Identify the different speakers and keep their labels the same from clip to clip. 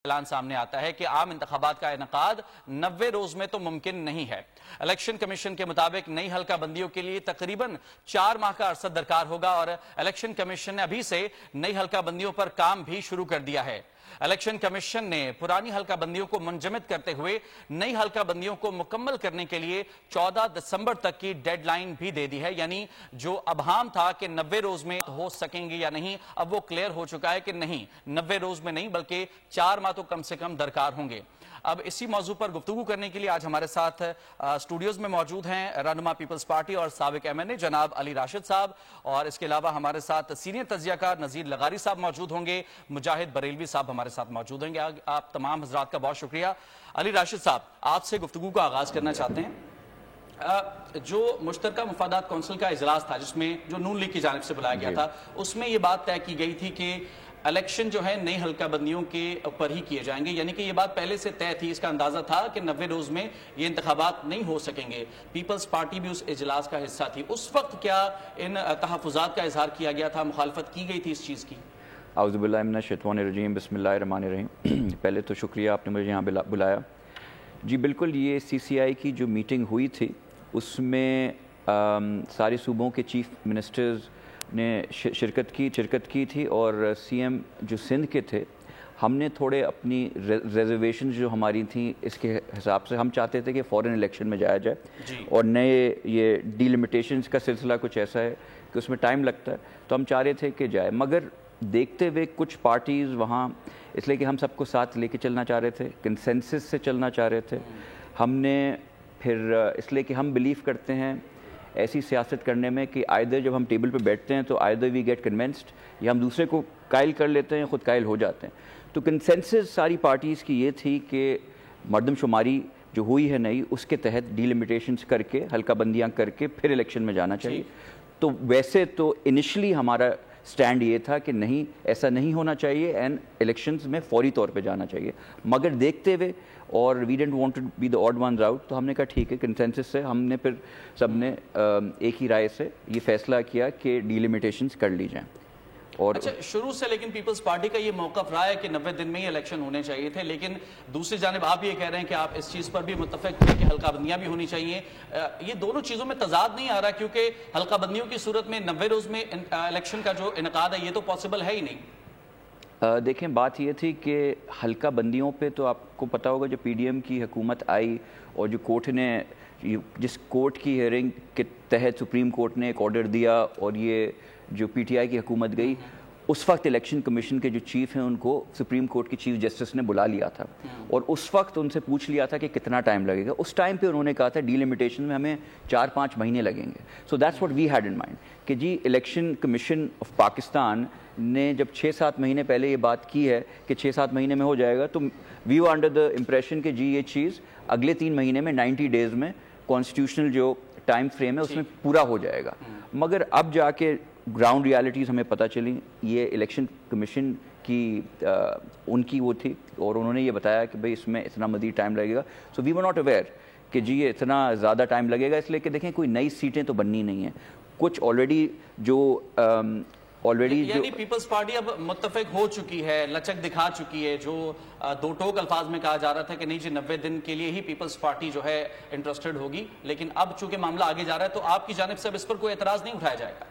Speaker 1: اعلان سامنے آتا ہے کہ عام انتخابات کا انعقاد 90 روز میں تو ممکن نہیں ہے۔ الیکشن کمیشن کے مطابق نئی حلقہ بندیوں کے لیے تقریباً 4 ماہ کا عرصہ درکار ہوگا اور الیکشن کمیشن نے ابھی سے نئی حلقہ بندیوں پر کام بھی شروع کر دیا ہے۔ الیکشن کمیشن نے پرانی حلقہ بندیوں کو منجمد کرتے ہوئے نئی حلقہ بندیوں کو مکمل کرنے کے لیے 14 دسمبر تک کی ڈیڈ لائن بھی دے دی ہے، یعنی جو ابہام تھا کہ 90 روز میں ہو سکیں گے یا نہیں، اب وہ کلیئر ہو چکا ہے کہ نہیں، 90 روز میں نہیں بلکہ 4 ماہ تو کم سے کم درکار ہوں گے۔ اب اسی موضوع پر گفتگو کرنے کے لیے آج ہمارے ساتھ اسٹوڈیوز میں موجود ہیں رہنما پیپلز پارٹی اور سابق ایم این اے جناب علی راشد صاحب، اور اس کے علاوہ ہمارے ساتھ سینئر تجزیہ کار نذیر لغاری صاحب موجود ہوں گے، مجاہد بریلوی صاحب ہمارے ساتھ موجود ہیں گے۔ آپ تمام حضرات کا بہت شکریہ۔ علی راشد صاحب، آپ سے گفتگو کا آغاز کرنا چاہتے ہیں۔ جو مشترکہ مفادات کونسل کا اجلاس تھا جس میں جو نون لیگ کی جانب سے بلایا گیا تھا، اس میں یہ بات طے کی گئی تھی کہ الیکشن جو ہے نئی حلقہ بندیوں کے اوپر ہی کیے جائیں گے، یعنی کہ یہ بات پہلے سے طے تھی، اس کا اندازہ تھا کہ 90 روز میں یہ انتخابات نہیں ہو سکیں گے۔ پیپلز پارٹی بھی اس اجلاس کا حصہ تھی، اس وقت کیا ان تحفظات کا اظہار کیا گیا تھا، مخالفت کی گئی تھی اس چیز کی؟
Speaker 2: اعوذ باللہ من الشیطان الرجیم، بسم اللہ الرحمن الرحیم۔ پہلے تو شکریہ آپ نے مجھے یہاں بلایا۔ جی بالکل، یہ سی سی آئی کی جو میٹنگ ہوئی تھی اس میں سارے صوبوں کے چیف منسٹرز نے شرکت کی تھی، اور سی ایم جو سندھ کے تھے، ہم نے تھوڑے اپنی ریزرویشنز جو ہماری تھیں اس کے حساب سے ہم چاہتے تھے کہ فوراً الیکشن میں جایا جائے، اور نئے یہ ڈی لمیٹیشنز کا سلسلہ کچھ ایسا ہے کہ اس میں ٹائم لگتا ہے، تو ہم چاہ رہے تھے کہ جائے، مگر دیکھتے ہوئے کچھ پارٹیز وہاں اس لیے کہ ہم سب کو ساتھ لے کے چلنا چاہ رہے تھے، کنسنسس سے چلنا چاہ رہے تھے، ہم نے پھر اس لیے کہ ہم بلیو کرتے ہیں ایسی سیاست کرنے میں کہ آئدر جب ہم ٹیبل پہ بیٹھتے ہیں تو آئدر وی گیٹ کنونسڈ، یا ہم دوسرے کو قائل کر لیتے ہیں، خود قائل ہو جاتے ہیں۔ تو کنسنسس ساری پارٹیز کی یہ تھی کہ مردم شماری جو ہوئی ہے نئی، اس کے تحت ڈی لمیٹیشنز کر کے، حلقہ بندیاں کر کے پھر الیکشن میں جانا چاہیے۔ تو ویسے تو انیشلی ہمارا سٹینڈ یہ تھا کہ نہیں، ایسا نہیں ہونا چاہیے، اینڈ الیکشنز میں فوری طور پہ جانا چاہیے، مگر دیکھتے ہوئے اور we didn't want to be the odd ones out, تو ہم نے کہا ٹھیک ہے، کنسنسس سے ہم نے پھر سب نے ایک ہی رائے سے یہ فیصلہ کیا کہ ڈی لمیٹیشنز کر لی جائیں۔ اور
Speaker 1: اچھا، شروع سے لیکن پیپلز پارٹی کا یہ موقف رہا ہے کہ 90 دن میں ہی الیکشن ہونے چاہیے تھے، لیکن دوسری جانب آپ یہ کہہ رہے ہیں کہ آپ اس چیز پر بھی متفق ہیں کہ حلقہ بندیاں بھی ہونی چاہیے۔ یہ دونوں چیزوں میں تضاد نہیں آ رہا، کیونکہ حلقہ بندیوں کی صورت میں 90 روز میں الیکشن کا جو انعقاد ہے یہ تو پاسبل ہے ہی نہیں۔
Speaker 2: دیکھیں، بات یہ تھی کہ حلقہ بندیوں پہ تو آپ کو پتہ ہوگا جب پی ڈی ایم کی حکومت آئی اور جو کورٹ نے جس کورٹ کی ہیئرنگ کے تحت سپریم کورٹ نے ایک آرڈر دیا اور یہ جو پی ٹی آئی کی حکومت گئی، اس وقت الیکشن کمیشن کے جو چیف ہیں ان کو سپریم کورٹ کی چیف جسٹس نے بلا لیا تھا، اور اس وقت ان سے پوچھ لیا تھا کہ کتنا ٹائم لگے گا۔ اس ٹائم پہ انہوں نے کہا تھا ڈی لمیٹیشن میں ہمیں 4-5 مہینے لگیں گے۔ So that's what we had in mind کہ جی الیکشن کمیشن آف پاکستان نے جب 6-7 مہینے پہلے یہ بات کی ہے کہ 6-7 مہینے میں ہو جائے گا، تو وی ور انڈر دا امپریشن کہ جی یہ چیز اگلے 3 مہینے میں 90 ڈیز میں کانسٹیٹیوشنل جو ٹائم فریم ہے اس میں پورا ہو جائے گا۔ مگر اب جا کے گراؤنڈ ریالٹیز ہمیں پتہ چلی، یہ الیکشن کمیشن کی ان کی وہ تھی، اور انہوں نے یہ بتایا کہ بھئی اس میں اتنا مزید ٹائم لگے گا۔ سو وی ور ناٹ اویئر کہ جی یہ اتنا زیادہ ٹائم لگے گا، اس لیے کہ دیکھیں کوئی نئی سیٹیں تو بننی نہیں ہیں، کچھ آلریڈی
Speaker 1: یعنی پیپلز پارٹی اب متفق ہو چکی ہے، لچک دکھا چکی ہے، جو دو ٹوک الفاظ میں کہا جا رہا تھا کہ نہیں جی 90 دن کے لیے ہی پیپلز پارٹی جو ہے انٹرسٹڈ ہوگی، لیکن اب چونکہ معاملہ آگے جا رہا ہے تو آپ کی جانب سے اب اس پر کوئی اعتراض نہیں اٹھایا جائے گا؟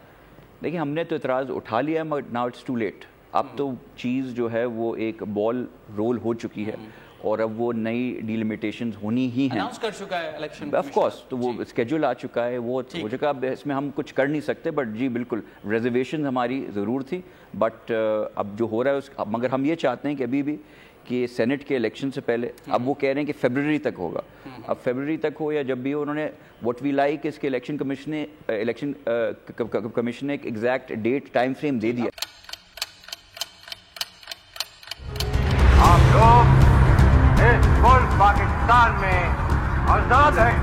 Speaker 2: دیکھیں، ہم نے تو اعتراض اٹھا لیا ہے، مگر ناؤ اٹس ٹو لیٹ۔ اب تو چیز جو ہے وہ ایک بال رول ہو چکی ہے، اور اب وہ نئی ڈی لمیٹیشنز ہونی ہی ہیں،
Speaker 1: اناؤنس کر چکا ہے الیکشن
Speaker 2: آف کورس، تو وہ اسکیڈول آ چکا ہے، وہ ہو چکا، اب اس میں ہم کچھ کر نہیں سکتے، بٹ جی بالکل ریزرویشن ہماری ضرور تھی، بٹ اب جو ہو رہا ہے مگر ہم یہ چاہتے ہیں کہ ابھی بھی کہ سینٹ کے الیکشن سے پہلے، اب وہ کہہ رہے ہیں کہ فیبرری تک ہوگا، اب فیبرری تک ہو یا جب بھی ہو، انہوں نے واٹ وی لائک اس کے الیکشن کمیشن نے ایک ایگزیکٹ ڈیٹ ٹائم فریم دے دیا۔
Speaker 3: آپ لوگ اس ملک پاکستان میں آزاد ہیں۔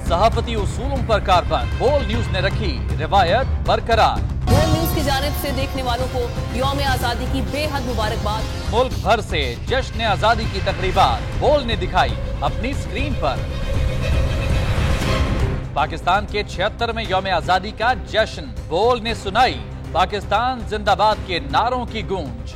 Speaker 1: صحافتی اصولوں پر کاربند بول نیوز نے رکھی روایت برقرار۔
Speaker 4: بول نیوز کی جانب سے دیکھنے والوں کو یوم آزادی کی بے حد مبارکباد۔
Speaker 1: ملک بھر سے جشن آزادی کی تقریبات بول نے دکھائی اپنی سکرین پر۔ پاکستان کے 76ویں یوم آزادی کا جشن بول نے سنائی پاکستان زندہ باد کے نعروں کی گونج۔